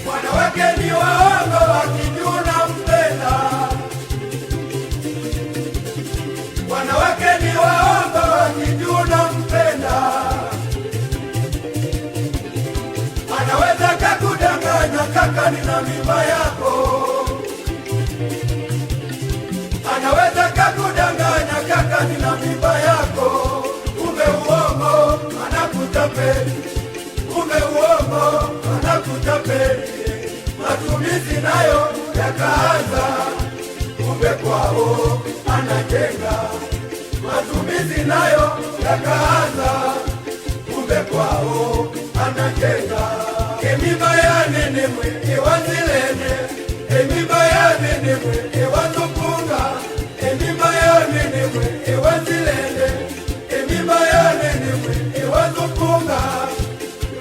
wanawake ni waongo wakijuna mpenda. Wanawake ni waongo wakijuna mpenda. Anaweza kakudanganya kaka nina mimba yako. Anaweza kakudanganya kaka nina mimba yako. Kumbe uongo anakutapeli. Kumbe uongo anakutapeli. Matumizi nayo yakaanza. Kumbe kwao anajenga. Matumizi nayo yakaanza. Kumbe kwao anajenga. Emimba yane ni mwe wazilene. Emimba yane ni mwe wazupunga. Emimba yane ni mwe wazilene. Emimba yane ni mwe wazupunga.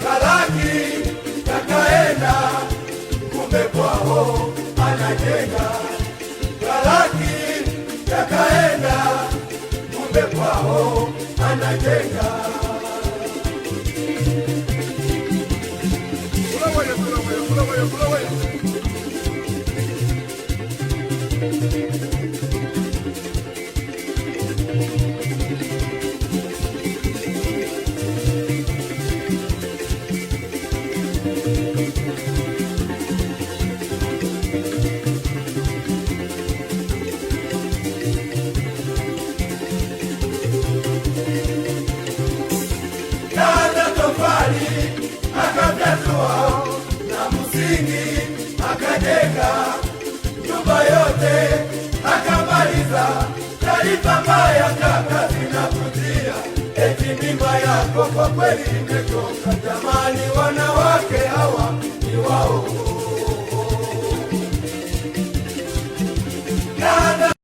Kalaki yakaenda. Kumbe kwao anajenga. Kalaki yakaenda. Kumbe kwao anajenga. Akafyatua na msingi akajenga nyumba yote akamaliza. Taarifa mbaya kaka zinakutia, eti mimba yako kwa kweli imetoka. Jamani, wanawake hawa ni waongo.